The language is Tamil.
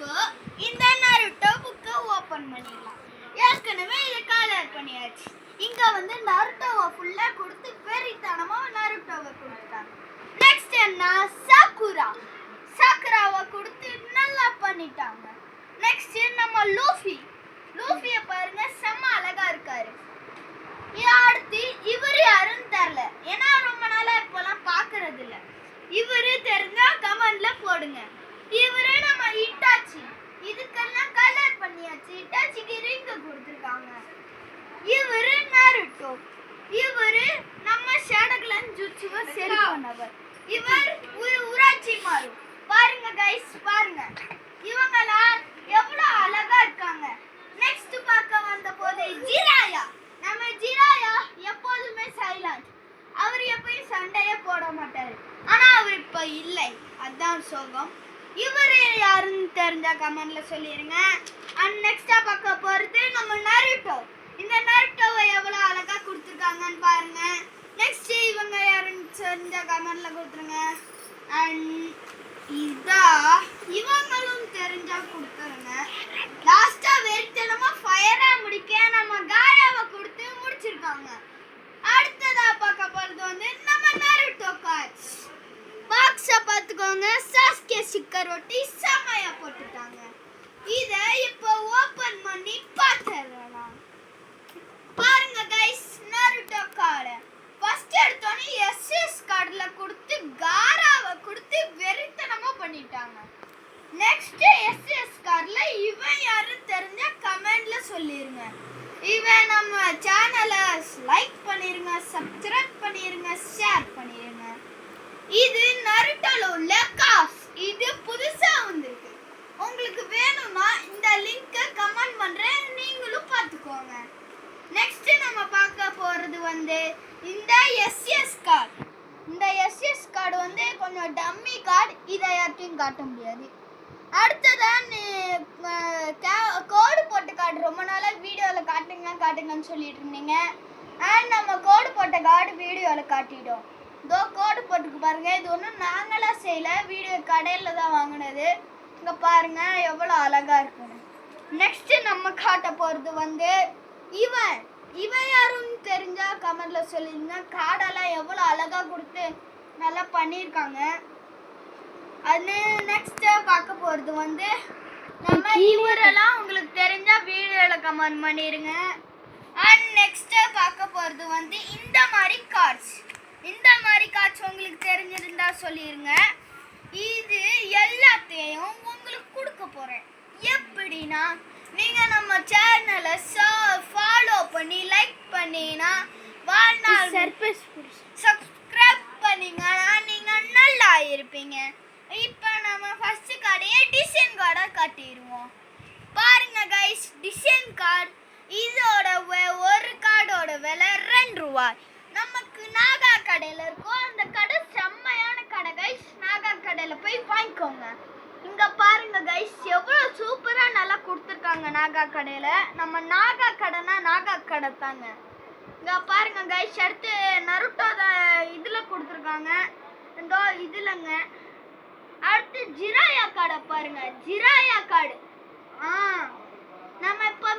இப்போ இந்த நருட்டோ புக்கை ஓபன் பண்ணிடலாம். ஏற்கனவே இதை கலர் பண்ணியாச்சு. இங்க வந்து நருட்டோவை ஃபுல்லா கொடுத்து வெறித்தனமா நருட்டோவை கொடுத்துட்டாங்க. நெக்ஸ்ட் என்ன, சாக்குராவை கொடுத்து நல்லா பண்ணிட்டாங்க. நெக்ஸ்ட் நம்ம லூஃபியை பாருங்க, செம்ம அழகா இருக்காரு. அடுத்து இவர் யாருன்னு தெரியல, ஏன்னா ரொம்ப நாளா இப்பெல்லாம் பாக்குறது இல்ல. இவரு தெரிஞ்சா கமெண்ட்ல போடுங்க. இவரு நம்ம இட்டாச்சி, இதுக்கெல்லாம் கலர் பண்ணியாச்சு. இட்டாச்சிக்கு ரிங் கொடுத்துருக்காங்க. இவரு நருட்டோ, இவரு நம்ம ஷேடோக்லன் ஜுட்சுவை சரி பண்ணவர். இவர் உராச்சி மாறு. பாருங்க கைஸ், பாருங்க இவங்கெல்லாம் எவ்வளவு அழகா இருக்காங்க. நெக்ஸ்ட் பார்க்க வந்த போது ஜிராயா. நம்ம ஜிராயா எப்போதுமே சைலண்ட், அவர் எப்பயும் சண்டையே போட மாட்டாரு. ஆனா அவர் இப்ப இல்லை, அதான் சோகம். இவர் யாருன்னு தெரிஞ்சா கமெண்ட்ல சொல்லிருங்க. அண்ட் நெக்ஸ்டா பார்க்க போறது நம்ம நருட்டோ. இந்த நருட்டோவை எவ்வளவு அழகா கொடுத்துருக்காங்கன்னு பாருங்க. நெக்ஸ்ட் இவங்க யாருன்னு தெரிஞ்சா கமெண்ட்ல கொடுத்துருங்க. அண்ட் இதா இவங்களும் தெரிஞ்சா கொடுத்துருங்க. லாஸ்டா வெறித்தனமா ஃபயரா முடிக்க நம்ம காயாவை கொடுத்து முடிச்சிருக்காங்க. அடுத்ததா பார்க்க போறது வந்து நம்ம நருட்டோ கார்ட்ஸ். பாக்ஸை பார்த்துக்கோங்க, சாஸ்கே ஸ்டிக்கர் ஒட்டி செமையா போட்டுட்டாங்க. இதை இப்போ ஓபன் பண்ணி பார்த்துடலாம். பாருங்க கைஸ், நருட்டோ கார்டு ஃபர்ஸ்ட் எடுத்தோன்னே எஸ்எஸ் கார்டுல கொடுத்து காராவை கொடுத்து வெறித்தனமா பண்ணிட்டாங்க. நெக்ஸ்ட் எஸ்எஸ் கார்டுல இவன் யாரும் தெரிஞ்சா கமெண்ட்ல சொல்லிருங்க. இவன் நம்ம சேனலை லைக் பண்ணிருங்க, சப்ஸ்கிரைப் பண்ணிருங்க, ஷேர் பண்ணிருங்க. இது நருட்டோல உள்ள காஸ், இது புதுசா வந்திருக்கு. உங்களுக்கு வேணும்னா இந்த லிங்கை கமெண்ட் பண்றேன், நீங்களும் பார்த்துக்கோங்க. நெக்ஸ்ட் நம்ம பார்க்க போறது வந்து இந்த எஸ்எஸ் கார்டு. இந்த எஸ்எஸ் கார்டு வந்து கொஞ்சம் டம்மி கார்டு, இதை யார்ட்டையும் காட்ட முடியாது. அடுத்ததான் கோடு போட்ட கார்டு ரொம்ப நாளாக வீடியோவில் காட்டுங்கன்னு சொல்லிட்டு இருந்தீங்க. அண்ட் நம்ம கோடு போட்ட கார்டு வீடியோவில் காட்டிட்டோம். இதோ கோடு போட்டுக்கு பாருங்க. இது ஒன்றும் நாங்களாக செய்யல, வீடியோ கடையில் தான் வாங்கினது. இங்கே பாருங்க எவ்வளோ அழகா இருக்குன்னு. நெக்ஸ்ட் நம்ம காட்ட போகிறது வந்து இவன் யாருன்னு தெரிஞ்சா கமெண்ட்ல சொல்லிருங்க. கார்டெல்லாம் எவ்வளோ அழகா கொடுத்து நல்லா பண்ணியிருக்காங்க. அது நெக்ஸ்ட் பார்க்க போறது வந்து நம்ம இவரெல்லாம் உங்களுக்கு தெரிஞ்சா வீடியோல கமெண்ட் பண்ணிருங்க. அண்ட் நெக்ஸ்ட் பார்க்க போறது வந்து இந்த மாதிரி கார்ட்ஸ் உங்களுக்கு தெரிஞ்சிருந்தா சொல்லிருங்க. இது எல்லாத்தையும் உங்களுக்கு கொடுக்க போறேன். எப்படின்னா, நீங்க நம்ம சேனலை ஃபாலோ பண்ணி லைக் பண்ணினா வாழ்நாள் சப்ஸ்கிரைப் பண்ணீங்கன்னா நீங்க நல்லா இருப்பீங்க. இப்போ நம்ம ஃபர்ஸ்ட் கார்டையே டிசைன் கார்டா காட்டிடுவோம். பாருங்க கைஸ், டிசைன் கார்டு இதோட ஒரு கார்டோட விலை 2 ரூபாய். நமக்கு நாகா கடையில் இருக்கும். அந்த கடை செம்மையான கடை கைஸ், நாகா கடையில் போய் வாங்கிக்கோங்க. இங்க பாருங்க கைஸ், எவ்வளோ சூப்பரா நல்லா கொடுத்துருக்காங்க நாகா கடையில. நம்ம நாகா கடைனா நாகா கடை தாங்க. இங்க பாருங்க கைஸ், அடுத்து நருட்டோ இதுல கொடுத்துருக்காங்க, இந்த இதுலங்க. அடுத்து ஜிராயா கார்டை பாருங்க, ஜிராயா கார்டு. நம்ம இப்போ